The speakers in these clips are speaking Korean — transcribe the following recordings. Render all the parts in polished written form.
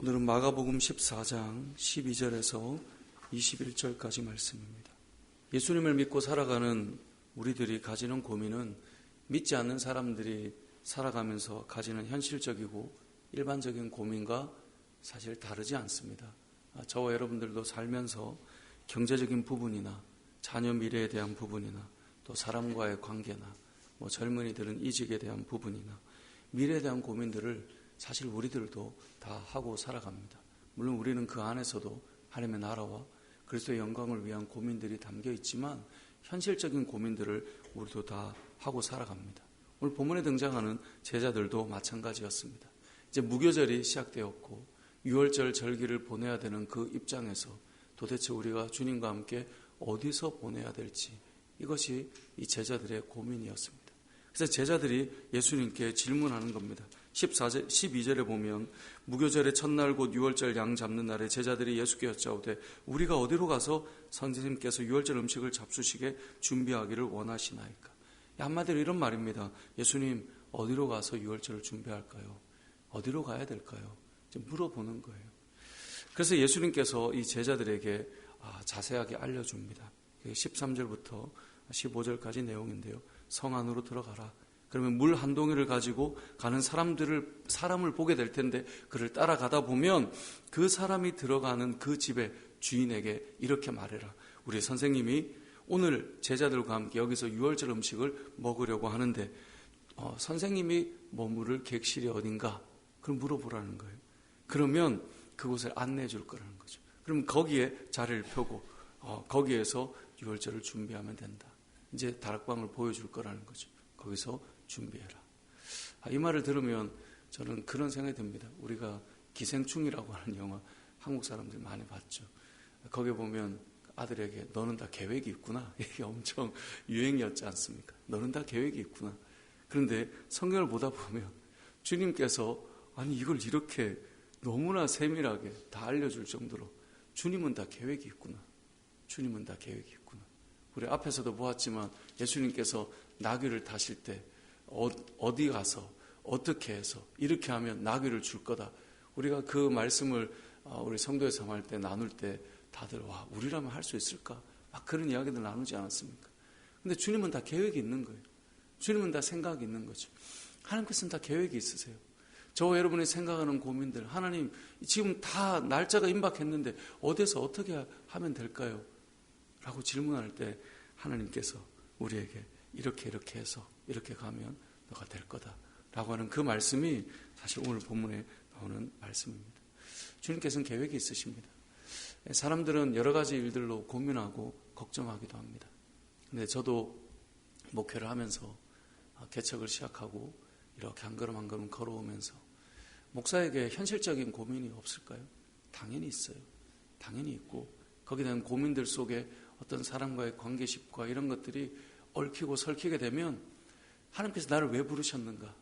오늘은 마가복음 14장 12절에서 21절까지 말씀입니다. 예수님을 믿고 살아가는 우리들이 가지는 고민은 믿지 않는 사람들이 살아가면서 가지는 현실적이고 일반적인 고민과 사실 다르지 않습니다. 저와 여러분들도 살면서 경제적인 부분이나 자녀 미래에 대한 부분이나 또 사람과의 관계나 젊은이들은 이직에 대한 부분이나 미래에 대한 고민들을 사실 우리들도 다 하고 살아갑니다. 물론 우리는 그 안에서도 하나님의 나라와 그리스도의 영광을 위한 고민들이 담겨 있지만 현실적인 고민들을 우리도 다 하고 살아갑니다. 오늘 본문에 등장하는 제자들도 마찬가지였습니다. 이제 무교절이 시작되었고 6월절 절기를 보내야 되는 그 입장에서 도대체 우리가 주님과 함께 어디서 보내야 될지 이것이 이 제자들의 고민이었습니다. 그래서 제자들이 예수님께 질문하는 겁니다. 12절에 보면 무교절의 첫날 곧 6월절 양 잡는 날에 제자들이 예수께 여짜오되 우리가 어디로 가서 선생님께서 6월절 음식을 잡수시게 준비하기를 원하시나이까. 한마디로 이런 말입니다. 예수님 어디로 가서 6월절을 준비할까요? 어디로 가야 될까요? 물어보는 거예요. 그래서 예수님께서 이 제자들에게 자세하게 알려줍니다. 13절부터 15절까지 내용인데요. 성 안으로 들어가라. 그러면 물 한 동이를 가지고 가는 사람을 보게 될 텐데 그를 따라가다 보면 그 사람이 들어가는 그 집의 주인에게 이렇게 말해라. 우리 선생님이 오늘 제자들과 함께 여기서 6월절 음식을 먹으려고 하는데 선생님이 머무를 객실이 어딘가? 그럼 물어보라는 거예요. 그러면 그곳을 안내해 줄 거라는 거죠. 그럼 거기에 자리를 펴고 거기에서 6월절을 준비하면 된다. 이제 다락방을 보여줄 거라는 거죠. 거기서 준비해라. 이 말을 들으면 저는 그런 생각이 듭니다. 우리가 기생충이라고 하는 영화 한국 사람들 많이 봤죠. 거기에 보면 아들에게 너는 다 계획이 있구나. 이게 엄청 유행이었지 않습니까? 너는 다 계획이 있구나. 그런데 성경을 보다 보면 주님께서 아니 이걸 이렇게 너무나 세밀하게 다 알려줄 정도로 주님은 다 계획이 있구나. 주님은 다 계획이 있구나. 우리 앞에서도 보았지만 예수님께서 나귀를 타실 때 어디 가서 어떻게 해서 이렇게 하면 나귀를 줄 거다. 우리가 그 말씀을 우리 성도에서 할 때 나눌 때 다들 와 우리라면 할 수 있을까? 막 그런 이야기들 나누지 않았습니까? 근데 주님은 다 계획이 있는 거예요. 주님은 다 생각이 있는 거죠. 하나님께서는 다 계획이 있으세요. 저와 여러분이 생각하는 고민들 하나님 지금 다 날짜가 임박했는데 어디서 어떻게 하면 될까요? 라고 질문할 때 하나님께서 우리에게 이렇게 해서 이렇게 가면 너가 될 거다 라고 하는 그 말씀이 사실 오늘 본문에 나오는 말씀입니다. 주님께서는 계획이 있으십니다. 사람들은 여러 가지 일들로 고민하고 걱정하기도 합니다. 근데 저도 목회를 하면서 개척을 시작하고 이렇게 한 걸음 한 걸음 걸어오면서 목사에게 현실적인 고민이 없을까요? 당연히 있어요. 당연히 있고 거기에 대한 고민들 속에 어떤 사람과의 관계십과 이런 것들이 얽히고 설키게 되면 하나님께서 나를 왜 부르셨는가?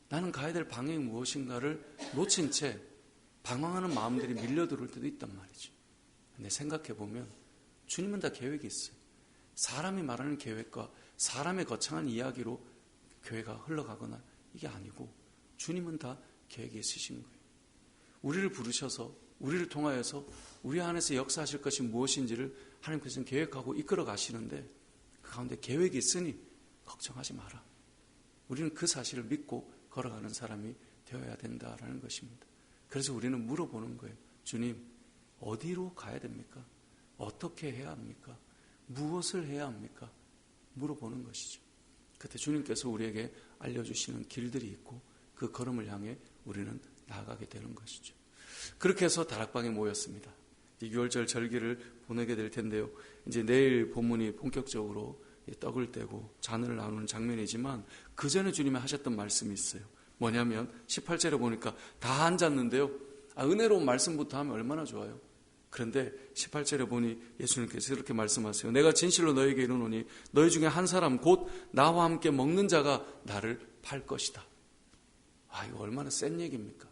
나는 가야 될 방향이 무엇인가를 놓친 채 방황하는 마음들이 밀려들어올 때도 있단 말이죠. 근데 생각해보면 주님은 다 계획이 있어요. 사람이 말하는 계획과 사람의 거창한 이야기로 교회가 흘러가거나 이게 아니고 주님은 다 계획이 있으신 거예요. 우리를 부르셔서 우리를 통하여서 우리 안에서 역사하실 것이 무엇인지를 하나님께서는 계획하고 이끌어 가시는데 그 가운데 계획이 있으니 걱정하지 마라. 우리는 그 사실을 믿고 걸어가는 사람이 되어야 된다라는 것입니다. 그래서 우리는 물어보는 거예요. 주님, 어디로 가야 됩니까? 어떻게 해야 합니까? 무엇을 해야 합니까? 물어보는 것이죠. 그때 주님께서 우리에게 알려주시는 길들이 있고 그 걸음을 향해 우리는 나아가게 되는 것이죠. 그렇게 해서 다락방에 모였습니다. 6월절 절기를 보내게 될 텐데요. 이제 내일 본문이 본격적으로 떡을 떼고 잔을 나누는 장면이지만 그 전에 주님이 하셨던 말씀이 있어요. 뭐냐면 18절에 보니까 다 앉았는데요. 은혜로운 말씀부터 하면 얼마나 좋아요. 그런데 18절에 보니 예수님께서 이렇게 말씀하세요. 내가 진실로 너에게 이르노니 너희 중에 한 사람 곧 나와 함께 먹는 자가 나를 팔 것이다. 이거 얼마나 센 얘기입니까?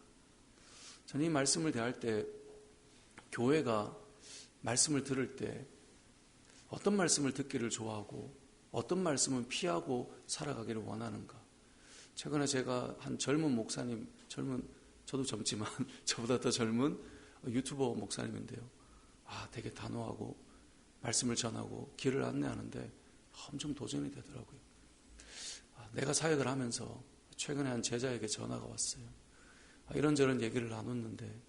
저는 이 말씀을 대할 때 교회가 말씀을 들을 때 어떤 말씀을 듣기를 좋아하고 어떤 말씀은 피하고 살아가기를 원하는가. 최근에 제가 한 젊은 목사님, 젊은 저도 젊지만 저보다 더 젊은 유튜버 목사님인데요. 되게 단호하고 말씀을 전하고 길을 안내하는데 엄청 도전이 되더라고요. 내가 사역을 하면서 최근에 한 제자에게 전화가 왔어요. 이런저런 얘기를 나눴는데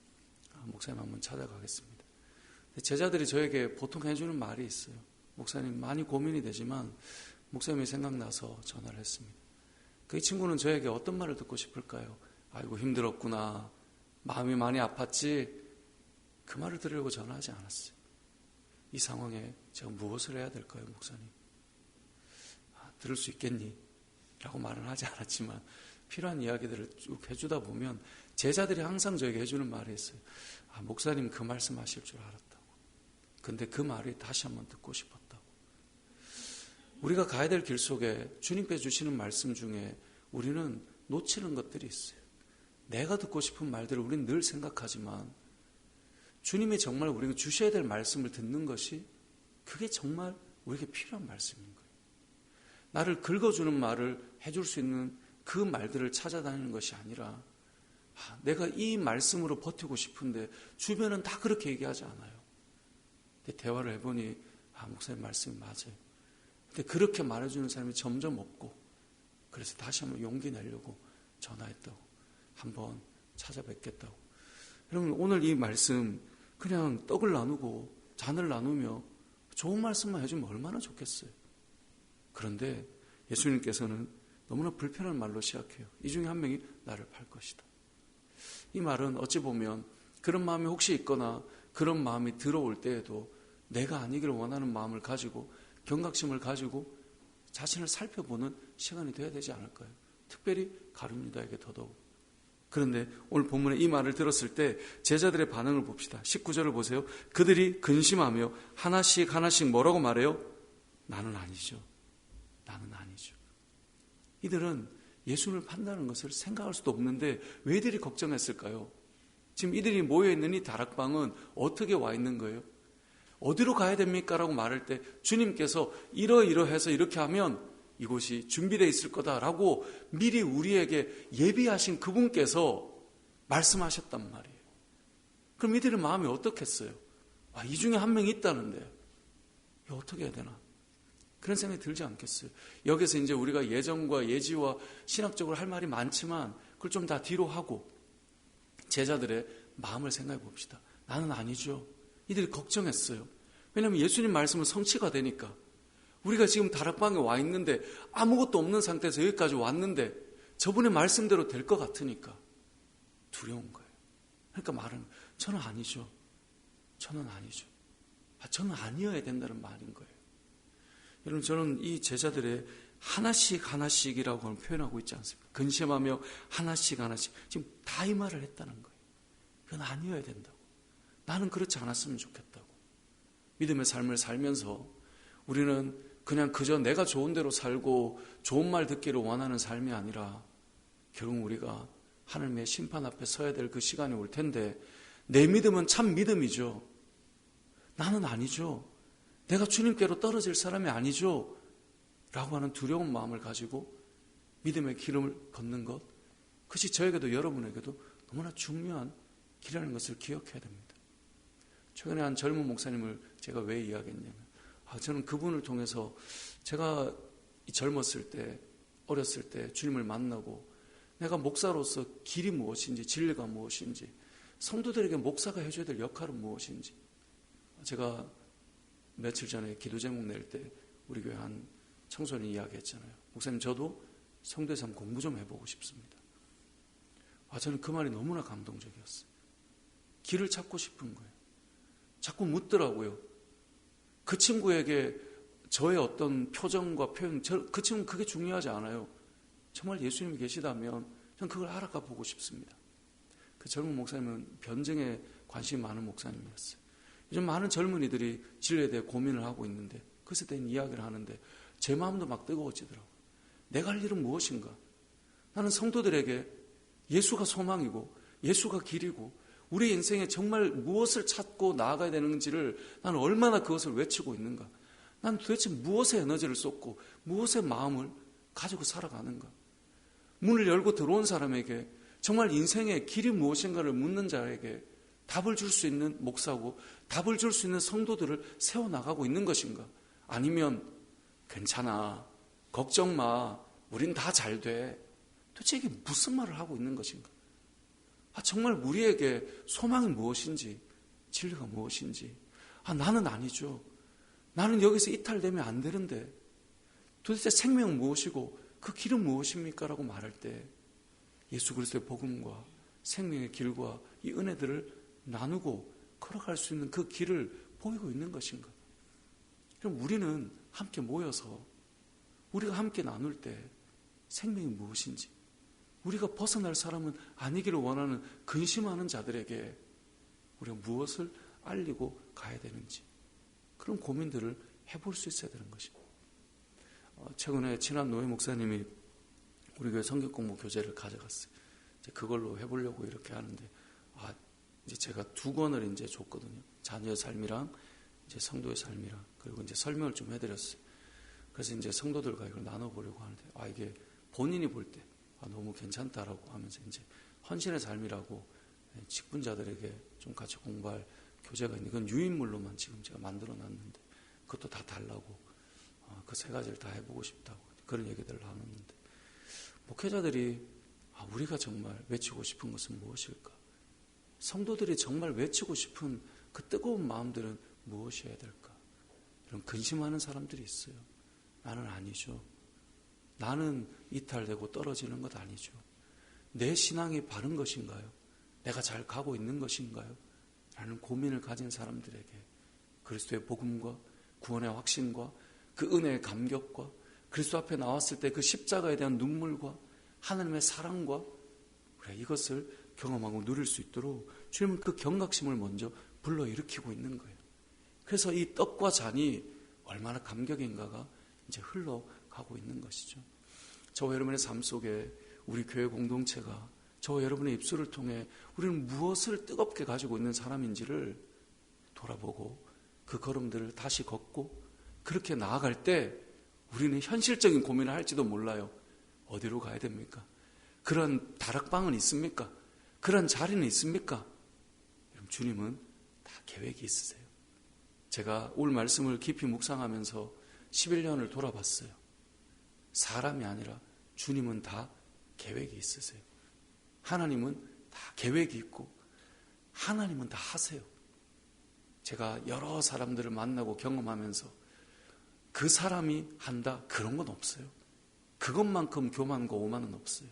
목사님 한번 찾아가겠습니다. 제자들이 저에게 보통 해주는 말이 있어요. 목사님 많이 고민이 되지만 목사님이 생각나서 전화를 했습니다. 그 친구는 저에게 어떤 말을 듣고 싶을까요? 아이고 힘들었구나, 마음이 많이 아팠지, 그 말을 들으려고 전화하지 않았어요. 이 상황에 제가 무엇을 해야 될까요, 목사님? 들을 수 있겠니? 라고 말은 하지 않았지만 필요한 이야기들을 쭉 해주다 보면 제자들이 항상 저에게 해주는 말이 있어요. 목사님 그 말씀 하실 줄 알았다고. 근데 그 말이 다시 한번 듣고 싶었다고. 우리가 가야 될 길 속에 주님께 주시는 말씀 중에 우리는 놓치는 것들이 있어요. 내가 듣고 싶은 말들을 우리는 늘 생각하지만 주님이 정말 우리가 주셔야 될 말씀을 듣는 것이 그게 정말 우리에게 필요한 말씀인 거예요. 나를 긁어주는 말을 해줄 수 있는 그 말들을 찾아다니는 것이 아니라 내가 이 말씀으로 버티고 싶은데 주변은 다 그렇게 얘기하지 않아요. 근데 대화를 해보니 목사님 말씀이 맞아요. 근데 그렇게 말해주는 사람이 점점 없고 그래서 다시 한번 용기 내려고 전화했다고. 한번 찾아뵙겠다고. 여러분 오늘 이 말씀 그냥 떡을 나누고 잔을 나누며 좋은 말씀만 해주면 얼마나 좋겠어요. 그런데 예수님께서는 너무나 불편한 말로 시작해요. 이 중에 한 명이 나를 팔 것이다. 이 말은 어찌 보면 그런 마음이 혹시 있거나 그런 마음이 들어올 때에도 내가 아니기를 원하는 마음을 가지고 경각심을 가지고 자신을 살펴보는 시간이 되어야 되지 않을까요? 특별히 가룟 유다에게 더더욱. 그런데 오늘 본문에 이 말을 들었을 때 제자들의 반응을 봅시다. 19절을 보세요. 그들이 근심하며 하나씩 뭐라고 말해요? 나는 아니죠. 나는 아니죠. 이들은 예수를 판다는 것을 생각할 수도 없는데 왜 이들이 걱정했을까요? 지금 이들이 모여있는 이 다락방은 어떻게 와 있는 거예요? 어디로 가야 됩니까? 라고 말할 때 주님께서 이러이러해서 이렇게 하면 이곳이 준비되어 있을 거다라고 미리 우리에게 예비하신 그분께서 말씀하셨단 말이에요. 그럼 이들의 마음이 어떻겠어요? 이 중에 한 명이 있다는데 이거 어떻게 해야 되나? 그런 생각이 들지 않겠어요? 여기서 이제 우리가 예정과 예지와 신학적으로 할 말이 많지만 그걸 좀 다 뒤로 하고 제자들의 마음을 생각해 봅시다. 나는 아니죠. 이들이 걱정했어요. 왜냐하면 예수님 말씀은 성취가 되니까. 우리가 지금 다락방에 와 있는데 아무것도 없는 상태에서 여기까지 왔는데 저분의 말씀대로 될 것 같으니까 두려운 거예요. 그러니까 말은 저는 아니죠. 저는 아니죠. 저는 아니어야 된다는 말인 거예요. 여러분 저는 이 제자들의 하나씩이라고 표현하고 있지 않습니까? 근심하며 하나씩 지금 다 이 말을 했다는 거예요. 그건 아니어야 된다고. 나는 그렇지 않았으면 좋겠다고. 믿음의 삶을 살면서 우리는 그냥 그저 내가 좋은 대로 살고 좋은 말 듣기를 원하는 삶이 아니라 결국 우리가 하나님의 심판 앞에 서야 될 그 시간이 올 텐데 내 믿음은 참 믿음이죠. 나는 아니죠. 내가 주님께로 떨어질 사람이 아니죠. 라고 하는 두려운 마음을 가지고 믿음의 길을 걷는 것, 그것이 저에게도 여러분에게도 너무나 중요한 길이라는 것을 기억해야 됩니다. 최근에 한 젊은 목사님을 제가 왜 이야기했냐면 저는 그분을 통해서 제가 젊었을 때, 어렸을 때 주님을 만나고 내가 목사로서 길이 무엇인지, 진리가 무엇인지, 성도들에게 목사가 해줘야 될 역할은 무엇인지, 제가 며칠 전에 기도 제목 낼 때 우리 교회 한 청소년이 이야기했잖아요. 목사님 저도 성도에서 한번 공부 좀 해보고 싶습니다. 저는 그 말이 너무나 감동적이었어요. 길을 찾고 싶은 거예요. 자꾸 묻더라고요. 그 친구에게 저의 어떤 표정과 표현, 그 친구는 그게 중요하지 않아요. 정말 예수님이 계시다면 저는 그걸 알아가 보고 싶습니다. 그 젊은 목사님은 변증에 관심이 많은 목사님이었어요. 요즘 많은 젊은이들이 진리에 대해 고민을 하고 있는데 그것에 대한 이야기를 하는데 제 마음도 막 뜨거워지더라고요. 내가 할 일은 무엇인가? 나는 성도들에게 예수가 소망이고 예수가 길이고 우리 인생에 정말 무엇을 찾고 나아가야 되는지를 나는 얼마나 그것을 외치고 있는가? 난 도대체 무엇에 에너지를 쏟고 무엇의 마음을 가지고 살아가는가? 문을 열고 들어온 사람에게 정말 인생의 길이 무엇인가를 묻는 자에게 답을 줄 수 있는 목사고 답을 줄 수 있는 성도들을 세워나가고 있는 것인가? 아니면 괜찮아, 걱정 마, 우린 다 잘 돼. 도대체 이게 무슨 말을 하고 있는 것인가? 정말 우리에게 소망이 무엇인지, 진리가 무엇인지. 나는 아니죠. 나는 여기서 이탈되면 안 되는데 도대체 생명은 무엇이고 그 길은 무엇입니까? 라고 말할 때 예수 그리스도의 복음과 생명의 길과 이 은혜들을 나누고 걸어갈 수 있는 그 길을 보이고 있는 것인가? 그럼 우리는 함께 모여서 우리가 함께 나눌 때 생명이 무엇인지, 우리가 벗어날 사람은 아니기를 원하는 근심하는 자들에게 우리가 무엇을 알리고 가야 되는지, 그런 고민들을 해볼 수 있어야 되는 것입니다. 최근에 친한 노예 목사님이 우리 교회 성경 공부 교재를 가져갔어요. 이제 그걸로 해보려고 이렇게 하는데, 이제 제가 2권을 이제 줬거든요. 자녀의 삶이랑 이제 성도의 삶이랑, 그리고 이제 설명을 좀 해드렸어요. 그래서 이제 성도들과 이걸 나눠보려고 하는데, 이게 본인이 볼 때 너무 괜찮다라고 하면서 이제 헌신의 삶이라고 직분자들에게 좀 같이 공부할 교재가 있는데, 그건 유인물로만 지금 제가 만들어 놨는데 그것도 다 달라고, 그 3가지를 다 해보고 싶다고 그런 얘기들을 나눴는데, 목회자들이 우리가 정말 외치고 싶은 것은 무엇일까? 성도들이 정말 외치고 싶은 그 뜨거운 마음들은 무엇이어야 될까? 이런 근심하는 사람들이 있어요. 나는 아니죠. 나는 이탈되고 떨어지는 것 아니죠. 내 신앙이 바른 것인가요? 내가 잘 가고 있는 것인가요? 라는 고민을 가진 사람들에게 그리스도의 복음과 구원의 확신과 그 은혜의 감격과 그리스도 앞에 나왔을 때 그 십자가에 대한 눈물과 하나님의 사랑과 우리가 이것을 경험하고 누릴 수 있도록 주님은 그 경각심을 먼저 불러일으키고 있는 거예요. 그래서 이 떡과 잔이 얼마나 감격인가가 이제 흘러가고 있는 것이죠. 저와 여러분의 삶 속에 우리 교회 공동체가 저와 여러분의 입술을 통해 우리는 무엇을 뜨겁게 가지고 있는 사람인지를 돌아보고 그 걸음들을 다시 걷고 그렇게 나아갈 때 우리는 현실적인 고민을 할지도 몰라요. 어디로 가야 됩니까? 그런 다락방은 있습니까? 그런 자리는 있습니까? 여러분, 주님은 다 계획이 있으세요. 제가 올 말씀을 깊이 묵상하면서 11년을 돌아봤어요. 사람이 아니라 주님은 다 계획이 있으세요. 하나님은 다 계획이 있고 하나님은 다 하세요. 제가 여러 사람들을 만나고 경험하면서 그 사람이 한다 그런 건 없어요. 그것만큼 교만과 오만은 없어요.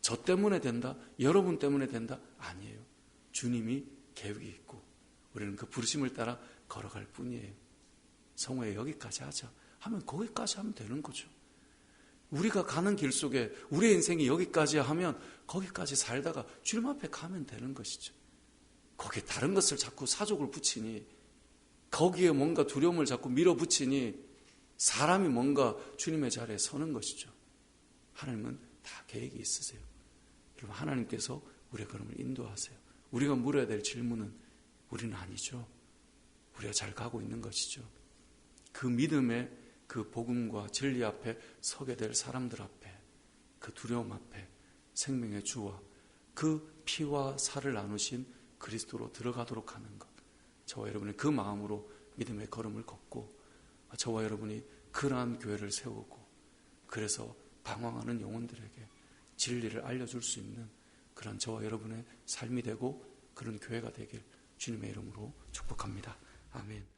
저 때문에 된다, 여러분 때문에 된다 아니에요. 주님이 계획이 있고 우리는 그 부르심을 따라 걸어갈 뿐이에요. 성호에 여기까지 하자 하면 거기까지 하면 되는 거죠. 우리가 가는 길 속에 우리의 인생이 여기까지 하면 거기까지 살다가 주님 앞에 가면 되는 것이죠. 거기에 다른 것을 자꾸 사족을 붙이니, 거기에 뭔가 두려움을 자꾸 밀어붙이니 사람이 뭔가 주님의 자리에 서는 것이죠. 하나님은 다 계획이 있으세요. 여러분, 하나님께서 우리의 걸음을 인도하세요. 우리가 물어야 될 질문은 우리는 아니죠. 우리가 잘 가고 있는 것이죠. 그 믿음의 그 복음과 진리 앞에 서게 될 사람들 앞에, 그 두려움 앞에 생명의 주와 그 피와 살을 나누신 그리스도로 들어가도록 하는 것, 저와 여러분이 그 마음으로 믿음의 걸음을 걷고 저와 여러분이 그러한 교회를 세우고 그래서 방황하는 영혼들에게 진리를 알려줄 수 있는 그런 저와 여러분의 삶이 되고 그런 교회가 되길 주님의 이름으로 축복합니다. 아멘.